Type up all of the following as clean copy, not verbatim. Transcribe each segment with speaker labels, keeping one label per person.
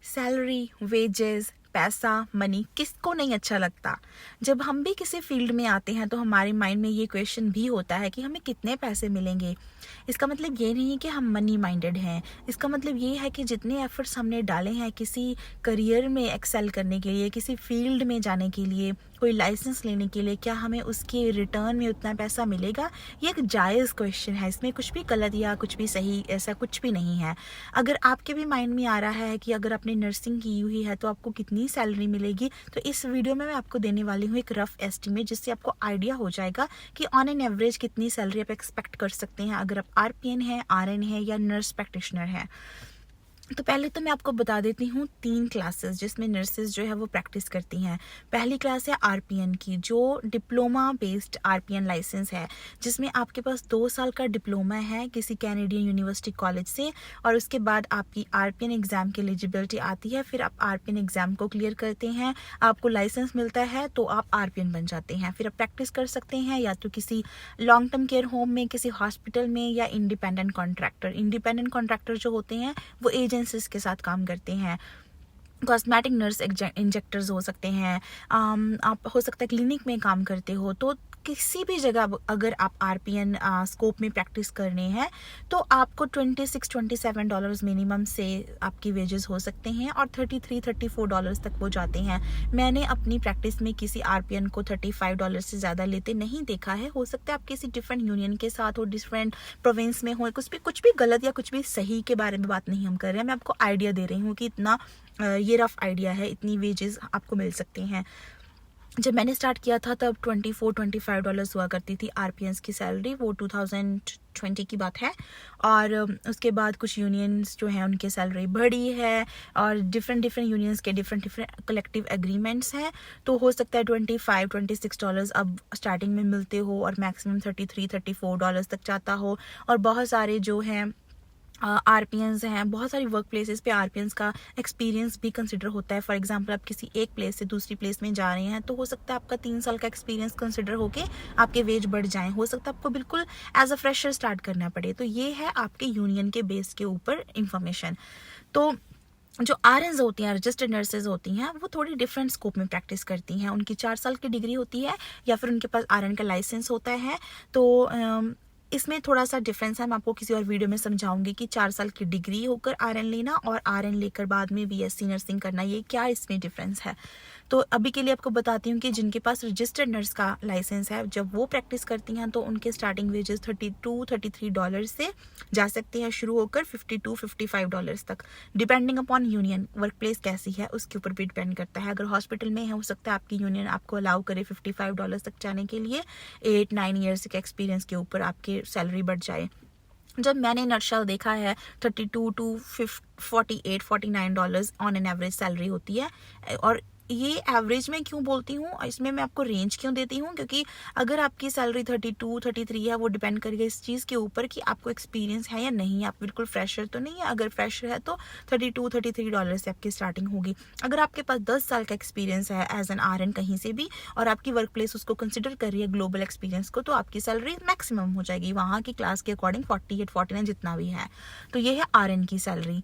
Speaker 1: Salary, wages, पैसा, money किसको नहीं अच्छा लगता। जब हम भी किसी फील्ड में आते हैं तो हमारे माइंड में ये क्वेश्चन भी होता है कि हमें कितने पैसे मिलेंगे। इसका मतलब ये नहीं है कि हम मनी माइंडेड हैं। इसका मतलब ये है कि जितने एफर्ट्स हमने डाले हैं किसी करियर में एक्सेल करने के लिए, किसी फील्ड में जाने के लिए, कोई लाइसेंस लेने के लिए, क्या हमें उसके रिटर्न में उतना पैसा मिलेगा। ये एक जायज़ क्वेश्चन है, इसमें कुछ भी गलत या कुछ भी सही ऐसा कुछ भी नहीं है। अगर आपके भी माइंड में आ रहा है कि अगर आपने नर्सिंग की हुई है तो आपको कितनी सैलरी मिलेगी, तो इस वीडियो में मैं आपको देने वाली हूँ एक रफ एस्टिमेट, जिससे आपको आइडिया हो जाएगा कि ऑन एन एवरेज कितनी सैलरी आप एक्सपेक्ट कर सकते हैं अगर आप आरपीएन है, आरएन है या नर्स प्रैक्टिशनर है। तो पहले तो मैं आपको बता देती हूँ 3 क्लासेस जिसमें नर्सेज जो है वो प्रैक्टिस करती हैं। पहली क्लास है आरपीएन की, जो डिप्लोमा बेस्ड आरपीएन लाइसेंस है, जिसमें आपके पास 2 साल का डिप्लोमा है किसी कैनेडियन यूनिवर्सिटी कॉलेज से, और उसके बाद आपकी आरपीएन एग्ज़ाम की एलिजिबिलिटी आती है। फिर आप आरपीएन एग्ज़ाम को क्लियर करते हैं, आपको लाइसेंस मिलता है, तो आप आरपीएन बन जाते हैं। फिर आप प्रैक्टिस कर सकते हैं या तो किसी लॉन्ग टर्म केयर होम में, किसी हॉस्पिटल में, या इंडिपेंडेंट कॉन्ट्रैक्टर। इंडिपेंडेंट कॉन्ट्रैक्टर जो होते हैं वो एजेंसीज के साथ काम करते हैं। कॉस्मेटिक नर्स इंजेक्टर्स हो सकते हैं, आप हो सकता है क्लिनिक में काम करते हो। तो किसी भी जगह अगर आप आरपीएन स्कोप में प्रैक्टिस करने हैं तो आपको $26-27 मिनिमम से आपकी वेजेस हो सकते हैं, और $33-34 तक वो जाते हैं। मैंने अपनी प्रैक्टिस में किसी आरपीएन को $35 से ज़्यादा लेते नहीं देखा है। हो सकता है आप किसी डिफरेंट यूनियन के साथ हो, डिफरेंट प्रोविंस में हो, कुछ भी गलत या कुछ भी सही के बारे में बात नहीं हम कर रहे हैं। मैं आपको आइडिया दे रही हूँ कि इतना ये रफ आइडिया है, इतनी वेजेस आपको मिल सकती हैं। जब मैंने स्टार्ट किया था तब $24-25 हुआ करती थी आरपीएन्स की सैलरी, वो 2020 की बात है। और उसके बाद कुछ यूनियंस जो हैं उनकी सैलरी बढ़ी है, और डिफरेंट यूनियंस के डिफरेंट कलेक्टिव एग्रीमेंट्स हैं। तो हो सकता है $25-26 अब स्टार्टिंग में मिलते हो, और मैक्सिमम $33-34 तक जाता हो। और बहुत सारे जो हैं आरपीएन्स हैं, बहुत सारी वर्क प्लेसेस पे आरपीएन्स का एक्सपीरियंस भी कंसिडर होता है। फॉर एग्जांपल आप किसी एक प्लेस से दूसरी प्लेस में जा रहे हैं तो हो सकता है आपका 3 साल का एक्सपीरियंस कंसिडर होके आपके वेज बढ़ जाएं। हो सकता है आपको बिल्कुल एज अ फ्रेशर स्टार्ट करना पड़े। तो ये है आपके यूनियन के बेस के ऊपर इंफॉर्मेशन। तो जो आरएन्स होती हैं, रजिस्टर्ड नर्सेज होती हैं, वो थोड़ी डिफरेंट स्कोप में प्रैक्टिस करती हैं। उनकी 4 साल की डिग्री होती है, या फिर उनके पास आरएन का लाइसेंस होता है। तो इसमें थोड़ा सा डिफरेंस है, मैं आपको किसी और वीडियो में समझाऊंगी कि 4 साल की डिग्री होकर आरएन लेना और आरएन लेकर बाद में बीएससी नर्सिंग करना, ये क्या इसमें डिफरेंस है। तो अभी के लिए आपको बताती हूँ कि जिनके पास रजिस्टर्ड नर्स का लाइसेंस है, जब वो प्रैक्टिस करती हैं तो उनके स्टार्टिंग वेजेस $32-33 से जा सकते हैं, शुरू होकर $52-55 तक, depending upon union. Work place कैसी है उसके ऊपर भी डिपेंड करता है। अगर हॉस्पिटल में है, हो सकता है आपकी यूनियन आपको अलाउ करे $55 तक जाने के लिए। 8-9 ईयर्स के एक्सपीरियंस के ऊपर आपकी सैलरी बढ़ जाए। जब मैंने नटशल देखा है, $32 to $48-49 on an average salary होती है। और ये एवरेज में क्यों बोलती हूँ, इसमें मैं आपको रेंज क्यों देती हूँ, क्योंकि अगर आपकी सैलरी 32-33 है, वो डिपेंड करेगा इस चीज़ के ऊपर कि आपको एक्सपीरियंस है या नहीं। आप बिल्कुल फ्रेशर तो नहीं है। अगर फ्रेशर है तो $32-33 से आपकी स्टार्टिंग होगी। अगर आपके पास 10 साल का एक्सपीरियंस है एज एन आरएन कहीं से भी, और आपकी वर्क प्लेस उसको कंसिडर कर रही है ग्लोबल एक्सपीरियंस को, तो आपकी सैलरी मैक्सिमम हो जाएगी वहाँ की क्लास के अकॉर्डिंग, 48-49 जितना भी है। तो ये है आरएन की सैलरी।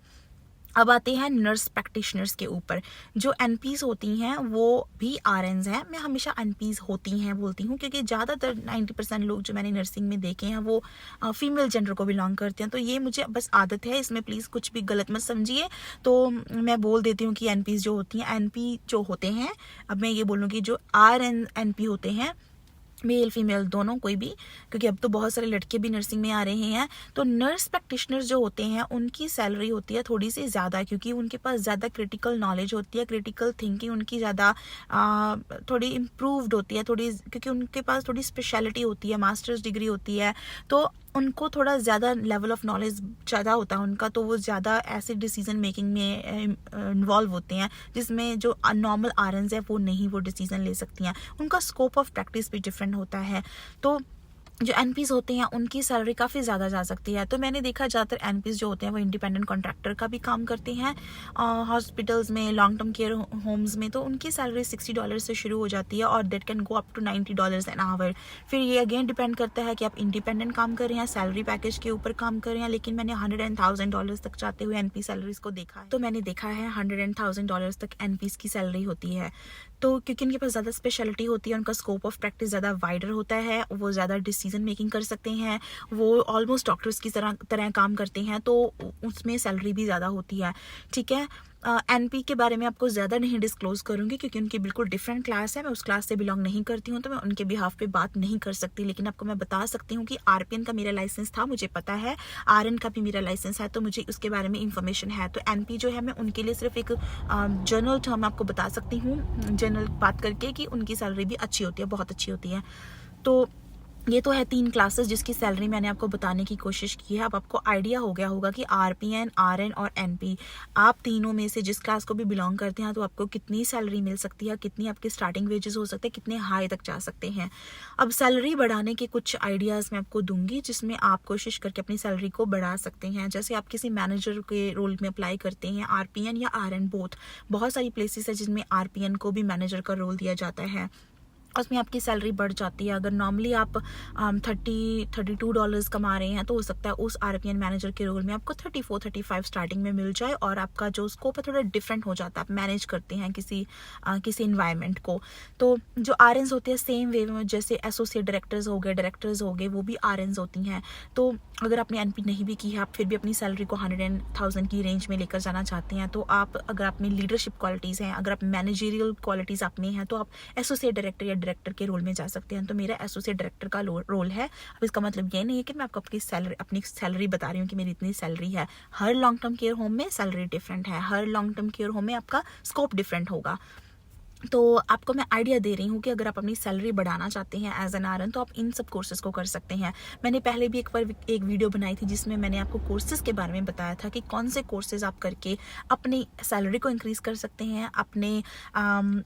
Speaker 1: अब आते हैं नर्स प्रैक्टिशनर्स के ऊपर। जो एनपीज होती हैं वो भी आरएन्स हैं। मैं हमेशा एनपीज होती हैं बोलती हूँ, क्योंकि ज़्यादातर 90% लोग जो मैंने नर्सिंग में देखे हैं वो फीमेल जेंडर को बिलोंग करते हैं। तो ये मुझे बस आदत है, इसमें प्लीज़ कुछ भी गलत मत समझिए। तो मैं बोल देती हूँ कि एनपीज जो होती हैं, एनपी जो होते हैं, अब मैं ये बोलूँगी जो एनपी होते हैं, मेल फीमेल दोनों, कोई भी, क्योंकि अब तो बहुत सारे लड़के भी नर्सिंग में आ रहे हैं। तो नर्स प्रैक्टिशनर्स जो होते हैं उनकी सैलरी होती है थोड़ी सी ज़्यादा, क्योंकि उनके पास ज़्यादा क्रिटिकल नॉलेज होती है, क्रिटिकल थिंकिंग उनकी ज़्यादा थोड़ी इम्प्रूव्ड होती है, थोड़ी, क्योंकि उनके पास थोड़ी स्पेशलिटी होती है, मास्टर्स डिग्री होती है, तो उनको थोड़ा ज़्यादा लेवल ऑफ नॉलेज ज़्यादा होता है उनका। तो वो ज़्यादा ऐसे डिसीजन मेकिंग में इन्वॉल्व होते हैं, जिसमें जो नॉर्मल आरएन्स है वो नहीं वो डिसीजन ले सकती हैं। उनका स्कोप ऑफ प्रैक्टिस भी डिफरेंट होता है। तो जो एनपीज़ होते हैं उनकी सैलरी काफ़ी ज़्यादा जा सकती है। तो मैंने देखा ज़्यादातर एनपीज़ जो होते हैं वो इंडिपेंडेंट कॉन्ट्रैक्टर का भी काम करते हैं हॉस्पिटल्स में, लॉन्ग टर्म केयर होम्स में। तो उनकी सैलरी $60 से शुरू हो जाती है और that can go up to $90 an hour. फिर ये अगेन डिपेंड करता है कि आप इंडिपेंडेंट काम कर रहे हैं, सैलरी पैकेज के ऊपर काम कर रहे हैं। लेकिन मैंने $100,000 तक जाते हुए एनपी सैलरीज को देखा है। तो मैंने देखा है $100,000 तक एनपीज़ की सैलरी होती है। तो क्योंकि उनके पास ज़्यादा स्पेशलिटी होती है, उनका स्कोप ऑफ प्रैक्टिस ज़्यादा वाइडर होता है, वो ज़्यादा डिसीजन मेकिंग कर सकते हैं, वो ऑलमोस्ट डॉक्टर्स की तरह काम करते हैं, तो उसमें सैलरी भी ज़्यादा होती है। ठीक है, एनपी के बारे में आपको ज़्यादा नहीं डिस्क्लोज करूँगी क्योंकि उनकी बिल्कुल डिफरेंट क्लास है, मैं उस क्लास से बिलोंग नहीं करती हूँ, तो मैं उनके बिहाफ पे बात नहीं कर सकती। लेकिन आपको मैं बता सकती हूँ कि आरपीएन का मेरा लाइसेंस था, मुझे पता है, आरएन का भी मेरा लाइसेंस है, तो मुझे उसके बारे में इंफॉर्मेशन है। तो एनपी जो है मैं उनके लिए सिर्फ एक जनरल टर्म आपको बता सकती हूँ, जनरल बात करके, कि उनकी सैलरी भी अच्छी होती है, बहुत अच्छी होती है। तो ये तो है 3 क्लासेस जिसकी सैलरी मैंने आपको बताने की कोशिश की है। अब आपको आइडिया हो गया होगा कि आरपीएन, आरएन और एनपी, आप तीनों में से जिस क्लास को भी बिलोंग करते हैं तो आपको कितनी सैलरी मिल सकती है, कितनी आपके स्टार्टिंग वेजेस हो सकते हैं, कितने हाई तक जा सकते हैं। अब सैलरी बढ़ाने के कुछ आइडियाज़ मैं आपको दूंगी जिसमें आप कोशिश करके अपनी सैलरी को बढ़ा सकते हैं। जैसे आप किसी मैनेजर के रोल में अप्लाई करते हैं, आरपीएन या आरएन बोथ, बहुत सारी प्लेसेस है जिनमें आरपीएन को भी मैनेजर का रोल दिया जाता है, उसमें आपकी सैलरी बढ़ जाती है। अगर नॉर्मली आप $32 कमा रहे हैं तो हो सकता है उस आरपीएन मैनेजर के रोल में आपको 34-35 स्टार्टिंग में मिल जाए, और आपका जो स्कोप है थोड़ा डिफरेंट हो जाता है, आप मैनेज करते हैं किसी इन्वायरमेंट को। तो जो आरएन्स होते हैं सेम वे में, जैसे एसोसिएट डायरेक्टर्स हो गए, डायरेक्टर्स हो गए, वो भी आरएन्स होती हैं। तो अगर आपने एनपी नहीं भी की है, आप फिर भी अपनी सैलरी को 100,000 की रेंज में लेकर जाना चाहते हैं, तो आप, अगर आप में लीडरशिप क्वालिटीज़ हैं, अगर आप मैनेजरियल क्वालिटीज़ आप में हैं, तो आप एसोसिएट डायरेक्टर या डायरेक्टर के रोल में जा सकते हैं। तो मेरा एसोसिएट डायरेक्टर का रोल है। अब इसका मतलब ये नहीं है कि मैं आपको अपनी सैलरी बता रही हूँ कि मेरी इतनी सैलरी है। हर लॉन्ग टर्म केयर होम में सैलरी डिफरेंट है, हर लॉन्ग टर्म केयर होम में आपका स्कोप डिफरेंट होगा। तो आपको मैं आइडिया दे रही हूँ कि अगर आप अपनी सैलरी बढ़ाना चाहते हैं एज एन आरएन, तो आप इन सब कोर्सेज को कर सकते हैं। मैंने पहले भी एक वीडियो बनाई थी जिसमें मैंने आपको कोर्सेज के बारे में बताया था कि कौन से कोर्सेज आप करके अपनी सैलरी को इंक्रीज़ कर सकते हैं। अपने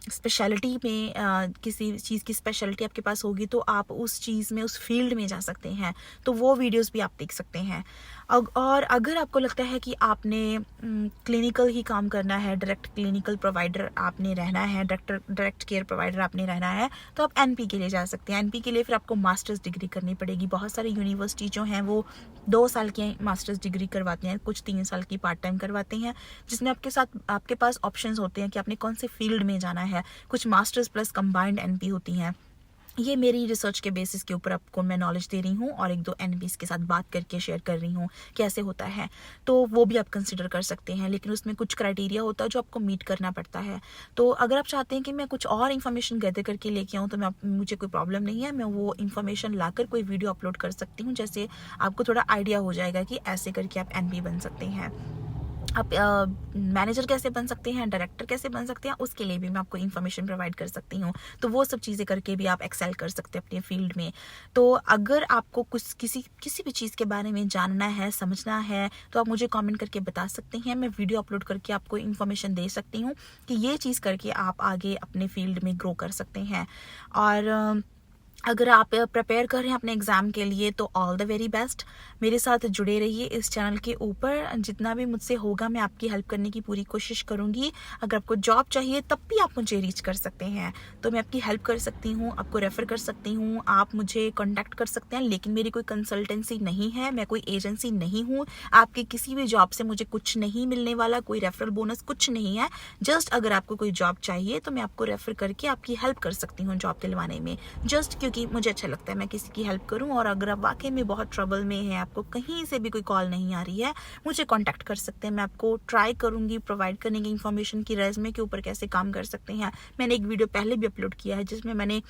Speaker 1: स्पेशलिटी में किसी चीज़ की स्पेशलिटी आपके पास होगी तो आप उस चीज़ में, उस फील्ड में जा सकते हैं। तो वो वीडियोज़ भी आप देख सकते हैं। और अगर आपको लगता है कि आपने क्लिनिकल ही काम करना है, डायरेक्ट क्लिनिकल प्रोवाइडर आपने रहना है, डायरेक्ट केयर प्रोवाइडर आपने रहना है, तो आप एनपी के लिए जा सकते हैं। एनपी के लिए फिर आपको मास्टर्स डिग्री करनी पड़ेगी। बहुत सारी यूनिवर्सिटी जो हैं वो 2 साल की मास्टर्स डिग्री करवाते हैं, कुछ 3 साल की पार्ट टाइम करवाते हैं, जिसमें आपके पास ऑप्शंस होते हैं कि आपने कौन से फील्ड में जाना है। कुछ मास्टर्स प्लस कंबाइंड एनपी होती हैं। ये मेरी रिसर्च के बेसिस के ऊपर आपको मैं नॉलेज दे रही हूँ और 1-2 एनपीज़ के साथ बात करके शेयर कर रही हूँ कैसे होता है। तो वो भी आप कंसिडर कर सकते हैं, लेकिन उसमें कुछ क्राइटेरिया होता है जो आपको मीट करना पड़ता है। तो अगर आप चाहते हैं कि मैं कुछ और इन्फॉर्मेशन गैदर करके लेके आऊँ, तो मुझे कोई प्रॉब्लम नहीं है, मैं वो इन्फॉर्मेशन लाकर कोई वीडियो अपलोड कर सकती हूँ, जैसे आपको थोड़ा आइडिया हो जाएगा कि ऐसे करके आप एनपी बन सकते हैं। आप मैनेजर कैसे बन सकते हैं, डायरेक्टर कैसे बन सकते हैं, उसके लिए भी मैं आपको इन्फॉर्मेशन प्रोवाइड कर सकती हूँ। तो वो सब चीज़ें करके भी आप एक्सेल कर सकते हैं अपने फील्ड में। तो अगर आपको कुछ किसी भी चीज़ के बारे में जानना है, समझना है, तो आप मुझे कमेंट करके बता सकते हैं। मैं वीडियो अपलोड करके आपको इन्फॉर्मेशन दे सकती हूँ कि ये चीज़ करके आप आगे अपने फील्ड में ग्रो कर सकते हैं। और अगर आप प्रिपेयर कर रहे हैं अपने एग्ज़ाम के लिए तो ऑल द वेरी बेस्ट। मेरे साथ जुड़े रहिए इस चैनल के ऊपर, जितना भी मुझसे होगा मैं आपकी हेल्प करने की पूरी कोशिश करूंगी। अगर आपको जॉब चाहिए तब भी आप मुझे रीच कर सकते हैं, तो मैं आपकी हेल्प कर सकती हूँ, आपको रेफ़र कर सकती हूँ, आप मुझे कॉन्टैक्ट कर सकते हैं। लेकिन मेरी कोई कंसल्टेंसी नहीं है, मैं कोई एजेंसी नहीं हूँ। आपकी किसी भी जॉब से मुझे कुछ नहीं मिलने वाला, कोई रेफरल बोनस कुछ नहीं है। जस्ट अगर आपको कोई जॉब चाहिए तो मैं आपको रेफ़र करके आपकी हेल्प कर सकती हूँ जॉब दिलवाने में, जस्ट क्योंकि मुझे अच्छा लगता है मैं किसी की हेल्प करूं। और अगर आप वाकई में बहुत ट्रबल में हैं, आपको कहीं से भी कोई कॉल नहीं आ रही है, मुझे कांटेक्ट कर सकते हैं। मैं आपको ट्राई करूंगी प्रोवाइड करने की इन्फॉर्मेशन की रेज़्यूमे के ऊपर कैसे काम कर सकते हैं। मैंने एक वीडियो पहले भी अपलोड किया है जिसमें मैंने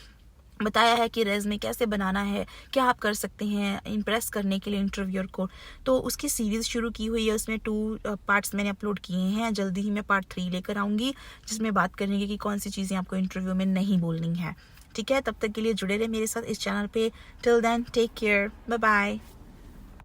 Speaker 1: बताया है कि रेज़्यूमे कैसे बनाना है, क्या आप कर सकते हैं इम्प्रेस करने के लिए इंटरव्यूअर को। तो उसकी सीरीज़ शुरू की हुई है, उसमें 2 पार्ट्स मैंने अपलोड किए हैं। जल्दी ही मैं पार्ट 3 लेकर आऊँगी जिसमें बात करेंगे कि कौन सी चीज़ें आपको इंटरव्यू में नहीं बोलनी है। ठीक है, तब तक के लिए जुड़े रहे मेरे साथ इस चैनल पे। Till then take care, bye bye.